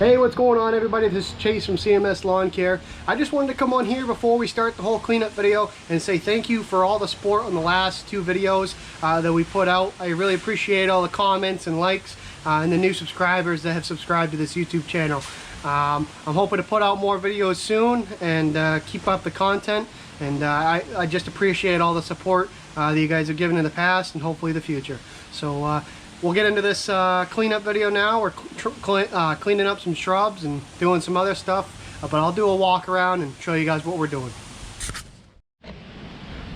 Hey, what's going on everybody? This is Chase from CMS Lawn Care. I just wanted to come on here before we start the whole cleanup video and say thank you for all the support on the last two videos that we put out. I really appreciate all the comments and likes and the new subscribers that have subscribed to this YouTube channel. I'm hoping to put out more videos soon and keep up the content, and I just appreciate all the support that you guys have given in the past and hopefully the future. So we'll get into this cleanup video now. We're cleaning up some shrubs and doing some other stuff, but I'll do a walk around and show you guys what we're doing.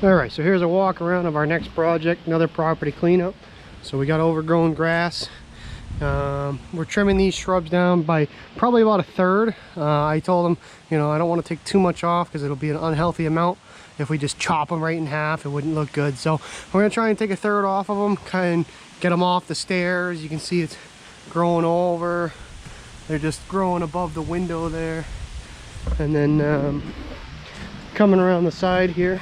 Alright, so here's a walk around of our next project, another property cleanup. So we got overgrown grass. We're trimming these shrubs down by probably about a third. I told them, you know, I don't want to take too much off because it'll be an unhealthy amount. If we just chop them right in half, it wouldn't look good. So we're going to try and take a third off of them, kind of get them off the stairs. You can see it's growing over. They're just growing above the window there. And then coming around the side here,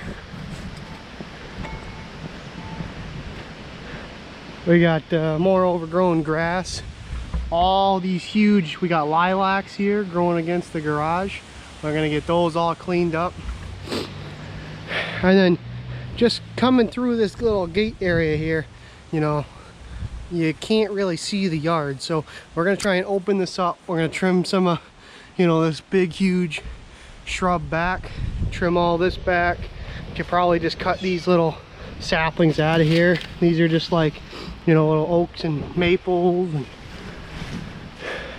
we got more overgrown grass. All these huge, we got lilacs here growing against the garage. We're gonna get those all cleaned up. And then just coming through this little gate area here, you know, you can't really see the yard. So we're gonna try and open this up. We're gonna trim some of, you know, this big huge shrub back, trim all this back. Could probably just cut these little saplings out of here. These are just like, you know, little oaks and maples, and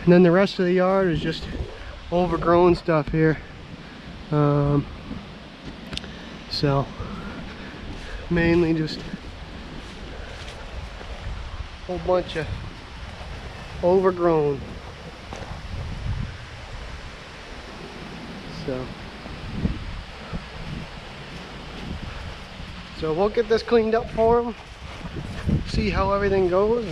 then the rest of the yard is just overgrown stuff here. So mainly just a whole bunch of overgrown. So we'll get this cleaned up for them, see how everything goes.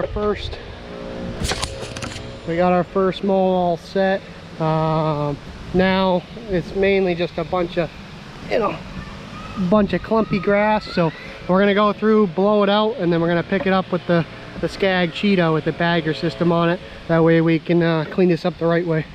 first mow all set. Now it's mainly just a bunch of clumpy grass, so we're gonna go through, blow it out, and then we're gonna pick it up with the Skag Cheetah with the bagger system on it. That way we can clean this up the right way.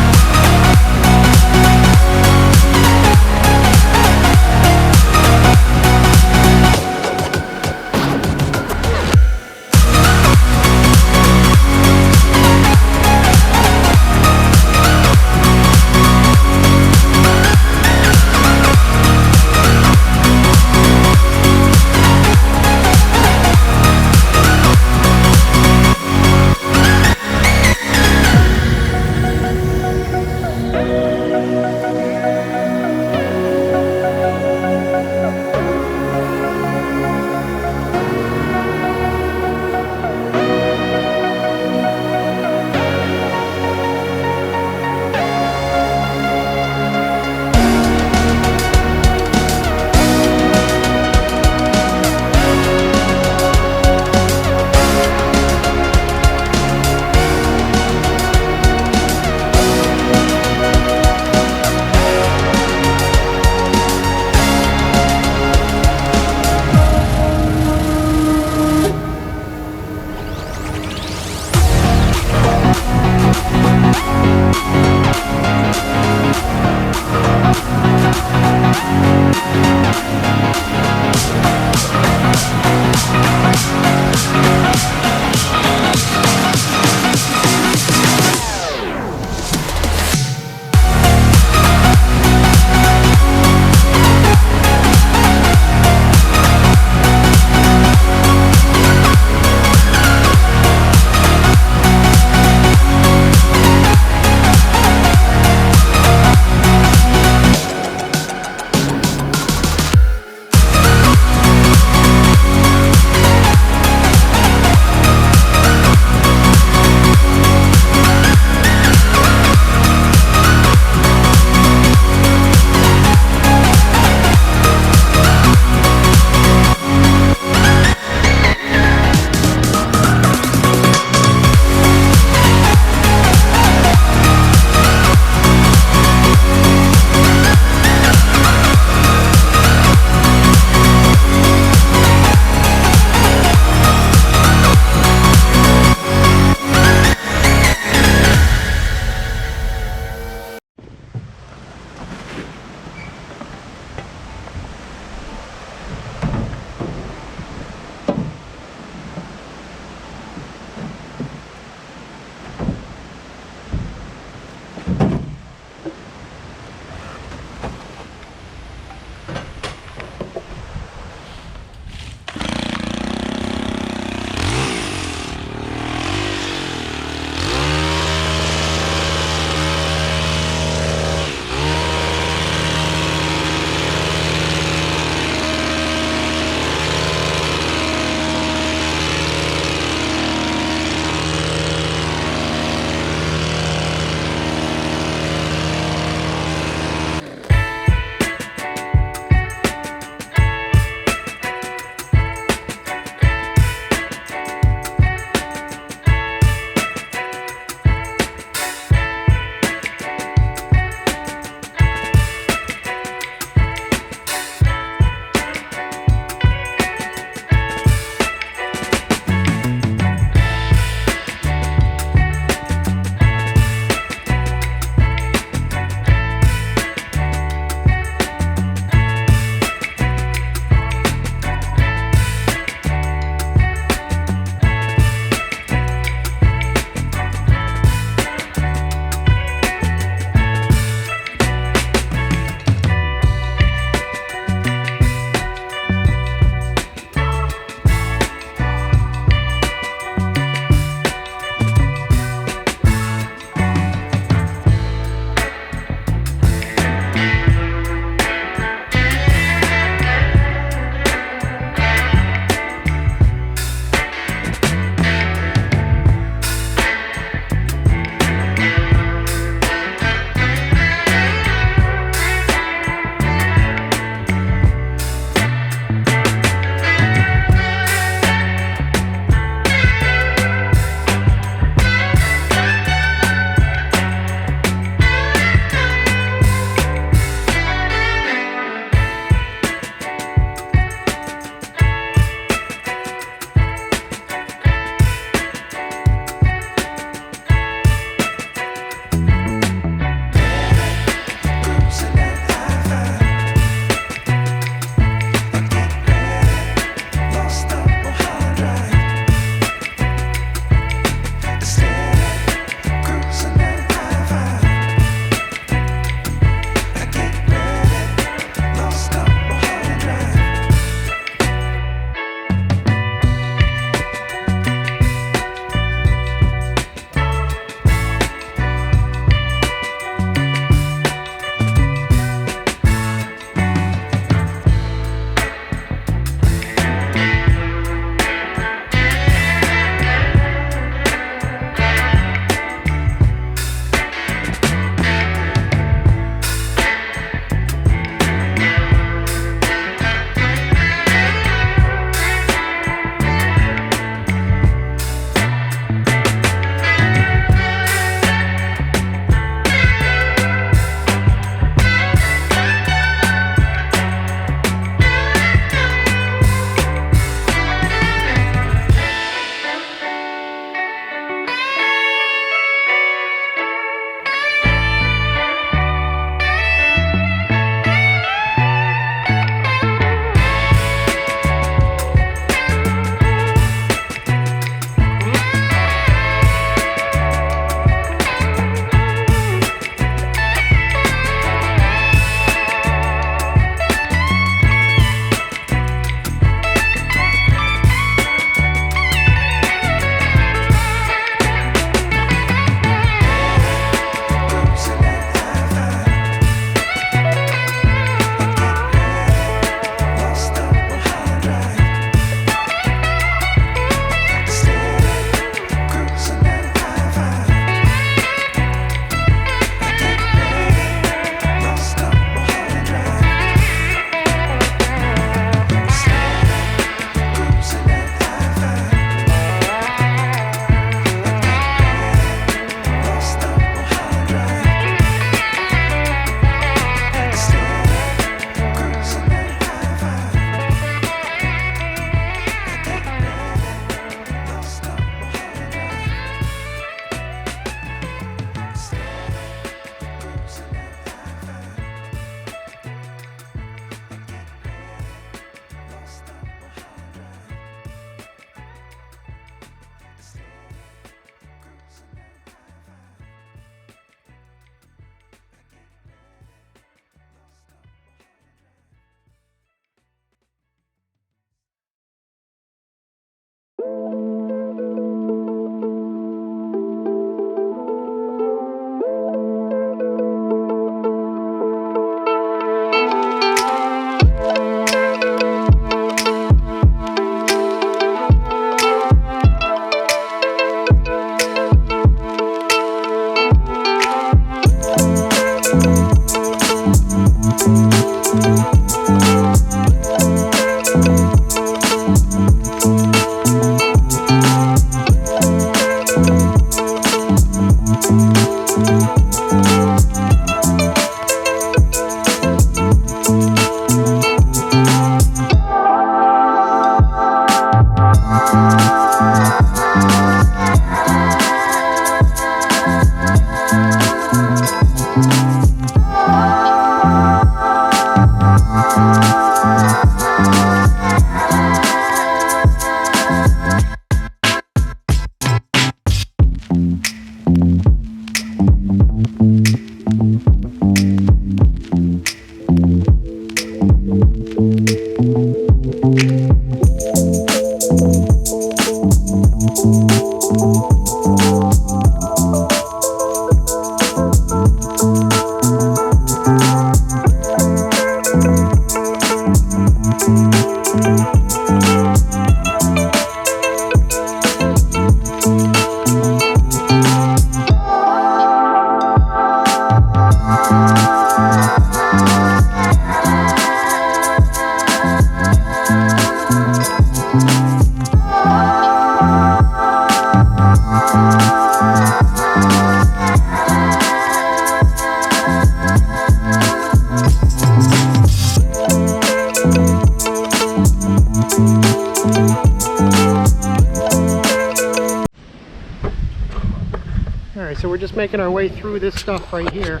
Alright, so we're just making our way through this stuff right here.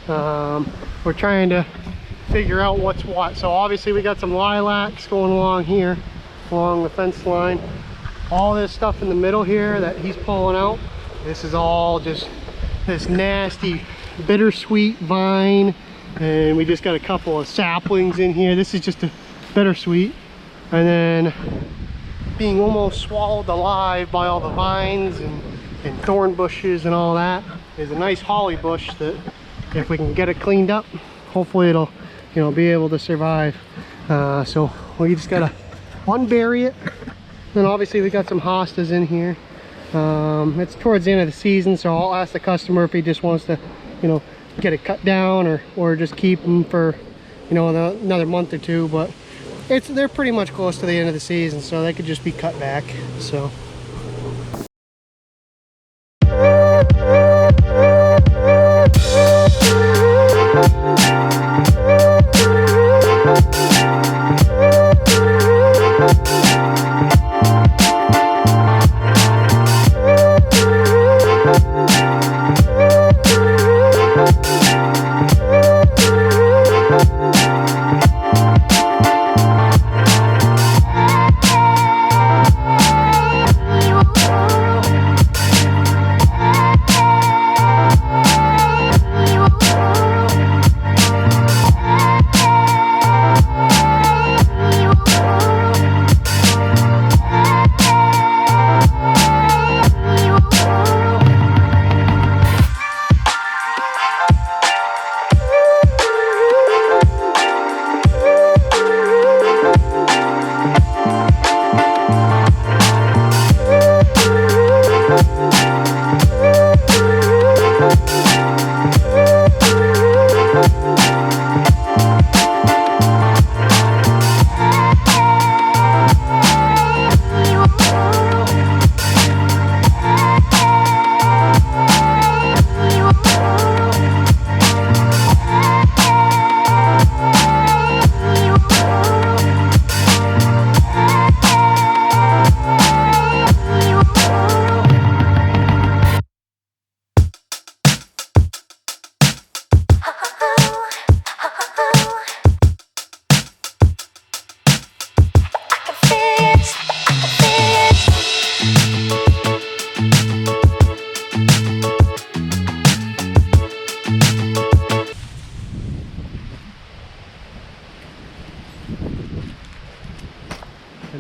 We're trying to figure out what's what. So obviously we got some lilacs going along here, along the fence line. All this stuff in the middle here that he's pulling out, this is all just this nasty bittersweet vine. And we just got a couple of saplings in here. This is just a bittersweet. And then being almost swallowed alive by all the vines and thorn bushes and all that is a nice holly bush that if we can get it cleaned up, hopefully it'll, you know, be able to survive. So we just gotta unbury it. Then obviously we got some hostas in here. It's towards the end of the season, so I'll ask the customer if he just wants to, you know, get it cut down or just keep them for, you know, another month or two. But they're pretty much close to the end of the season, so they could just be cut back. So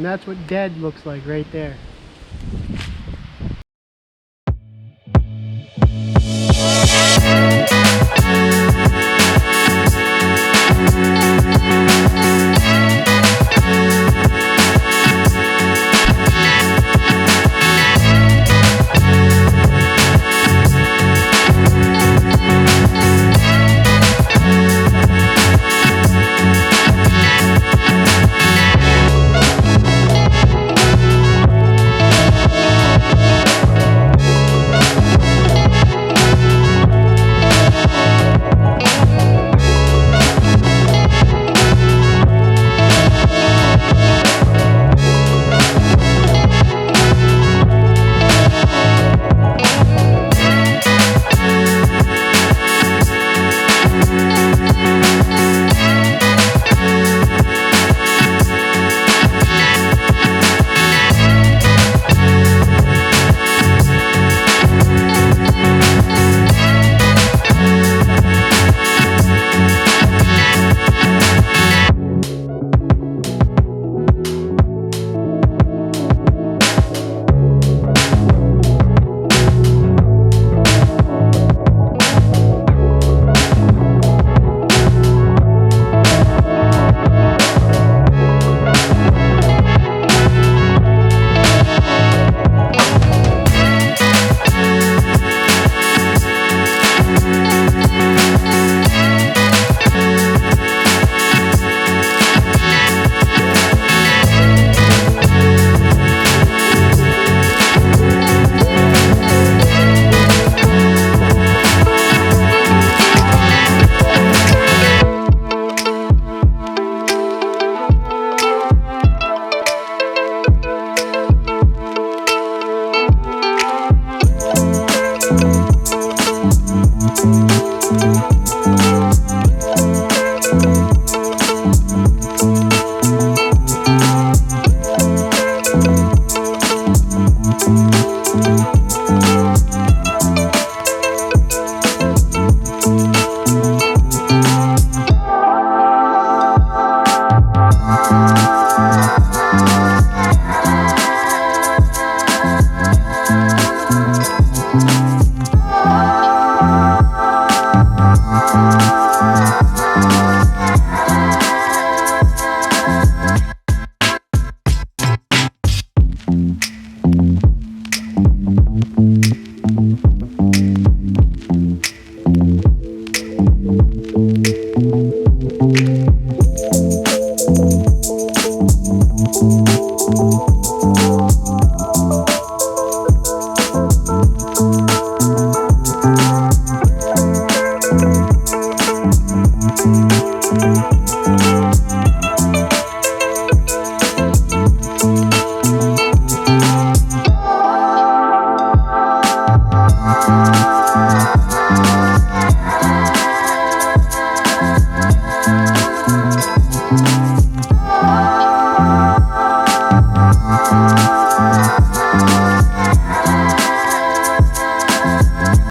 and that's what dead looks like right there.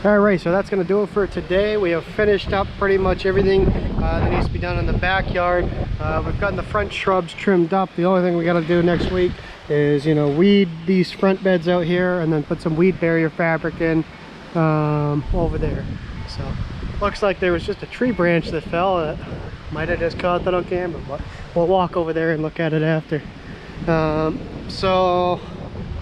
Alright, so that's going to do it for today. We have finished up pretty much everything that needs to be done in the backyard. We've gotten the front shrubs trimmed up. The only thing we got to do next week is, you know, weed these front beds out here and then put some weed barrier fabric in over there. So looks like there was just a tree branch that fell that might have just caught that on camera, but we'll walk over there and look at it after. So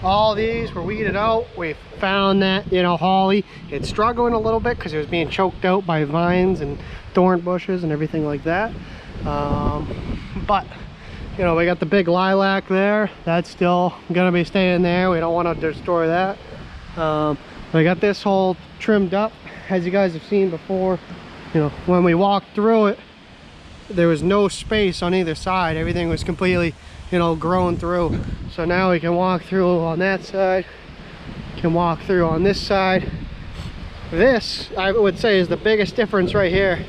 all these were weeded out. We found that, you know, holly, it's struggling a little bit because it was being choked out by vines and thorn bushes and everything like that. But you know, we got the big lilac there, that's still gonna be staying there. We don't want to destroy that. We got this hole trimmed up, as you guys have seen before. You know, when we walked through it, there was no space on either side. Everything was completely, you know, grown through. So now we can walk through on that side, can walk through on this side. This, I would say, is the biggest difference right here.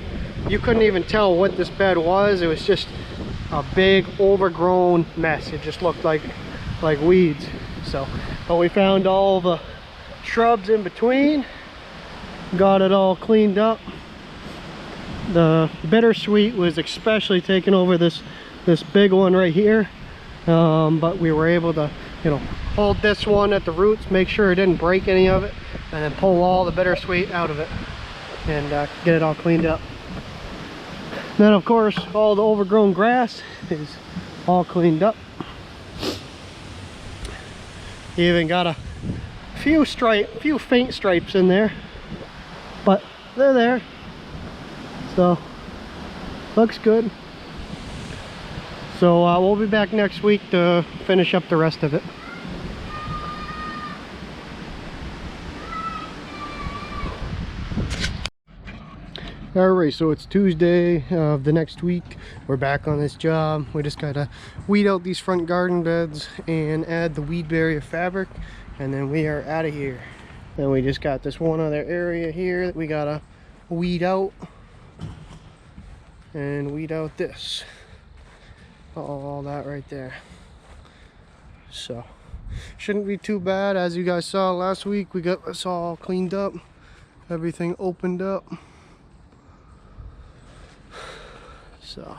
You couldn't even tell what this bed was. It was just a big overgrown mess. It just looked like weeds. So, but we found all the shrubs in between, got it all cleaned up. The bittersweet was especially taking over this big one right here, but we were able to, you know, hold this one at the roots, make sure it didn't break any of it, and then pull all the bittersweet out of it and get it all cleaned up. Then of course all the overgrown grass is all cleaned up. Even got a few faint stripes in there, but they're there. So looks good. So we'll be back next week to finish up the rest of it. Alright, so it's Tuesday of the next week. We're back on this job. We just gotta weed out these front garden beds and add the weed barrier fabric, and then we are out of here. Then we just got this one other area here that we gotta weed out, and weed out this, all that right there. So shouldn't be too bad. As you guys saw last week, we got this all cleaned up, everything opened up. So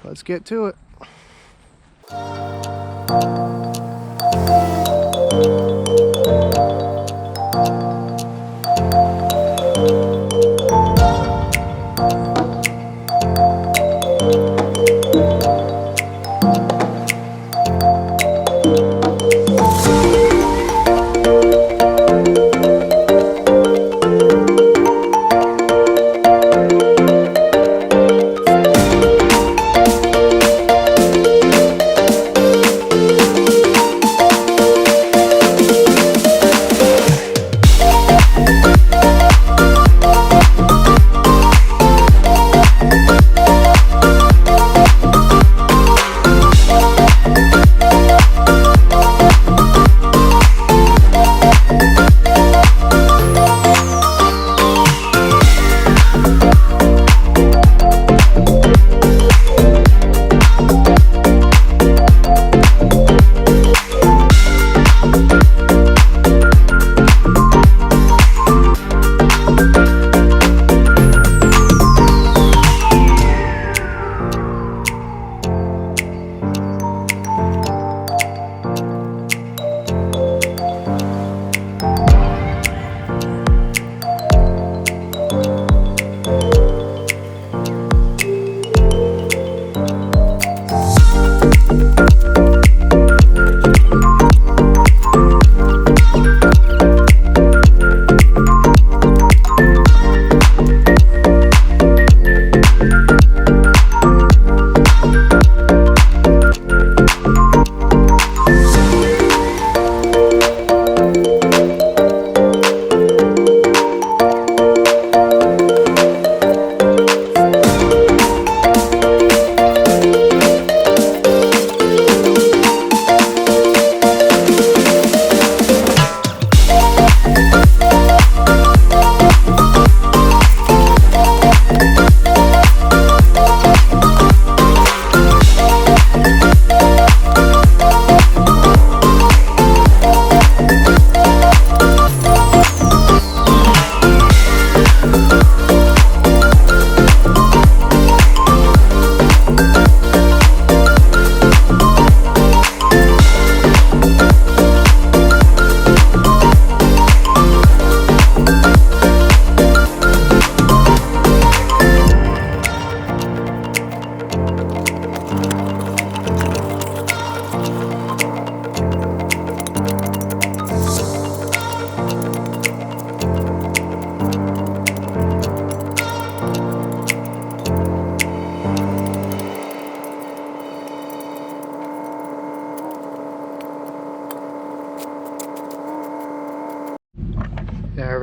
let's get to it.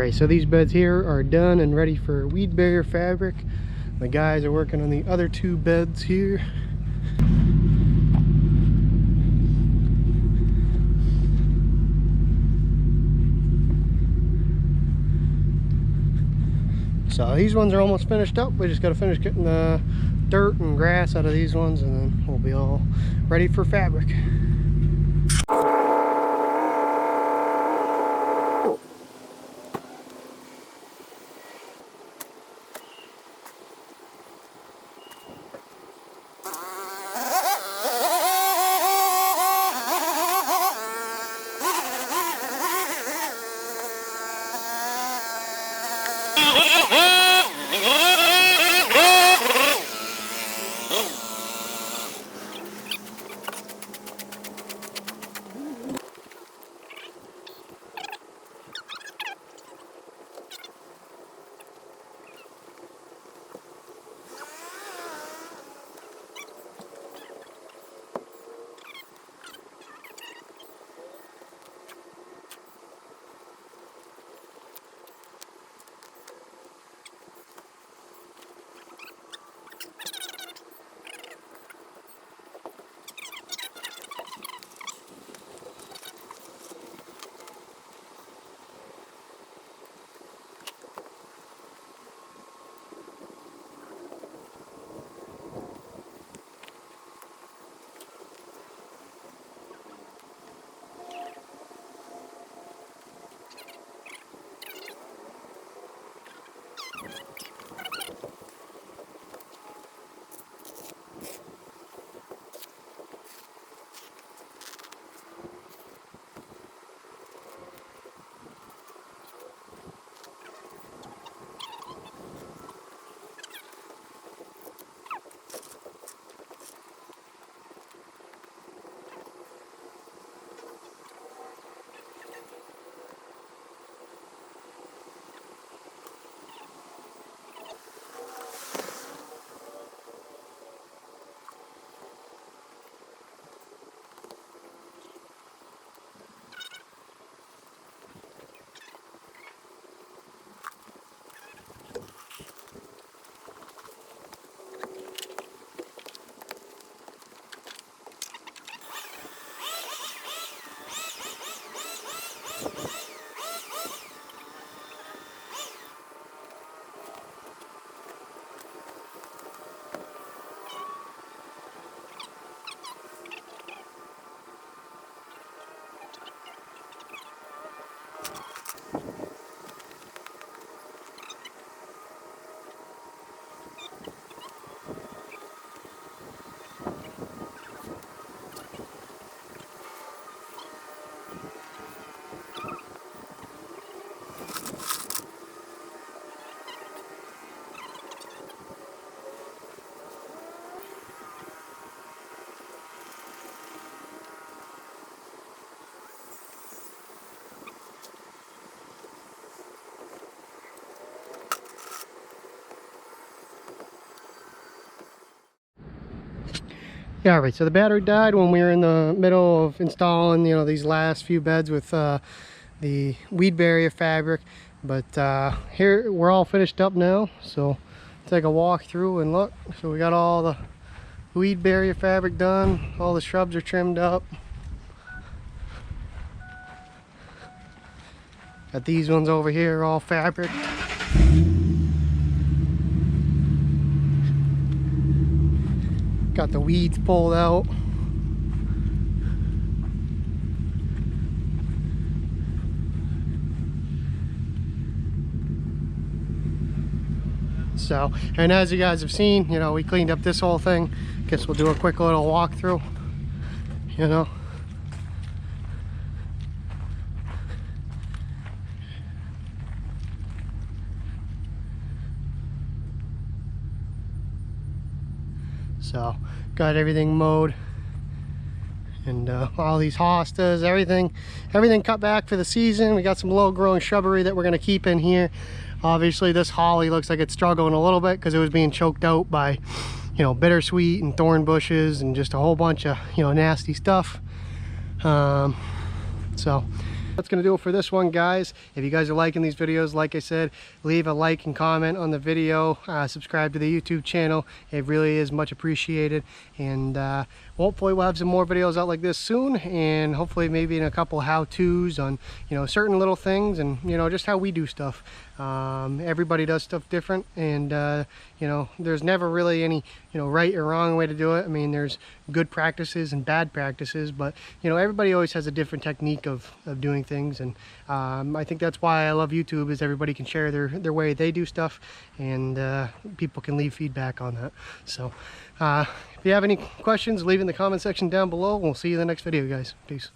Alright, so these beds here are done and ready for weed barrier fabric. The guys are working on the other two beds here. So these ones are almost finished up. We just got to finish getting the dirt and grass out of these ones, and then we'll be all ready for fabric. Yeah, all right, so the battery died when we were in the middle of installing, you know, these last few beds with the weed barrier fabric. But here we're all finished up now, so take a walk through and look. So we got all the weed barrier fabric done, all the shrubs are trimmed up. Got these ones over here all fabric. Got the weeds pulled out. So, and as you guys have seen, you know, we cleaned up this whole thing. Guess we'll do a quick little walkthrough, you know. So got everything mowed, and all these hostas, everything cut back for the season. We got some low growing shrubbery that we're going to keep in here. Obviously this holly looks like it's struggling a little bit because it was being choked out by, you know, bittersweet and thorn bushes and just a whole bunch of, you know, nasty stuff. So That's gonna do it for this one, guys. If you guys are liking these videos, like I said, leave a like and comment on the video. Subscribe to the YouTube channel. It really is much appreciated. And hopefully we'll have some more videos out like this soon, and hopefully maybe in a couple how-tos on, you know, certain little things, and you know, just how we do stuff. Everybody does stuff different, and you know, there's never really any, you know, right or wrong way to do it. I mean, there's good practices and bad practices, but you know, everybody always has a different technique of doing things. And I think that's why I love YouTube, is everybody can share their way they do stuff, and people can leave feedback on that. So if you have any questions, leave in the comment section down below. We'll see you in the next video, guys. Peace.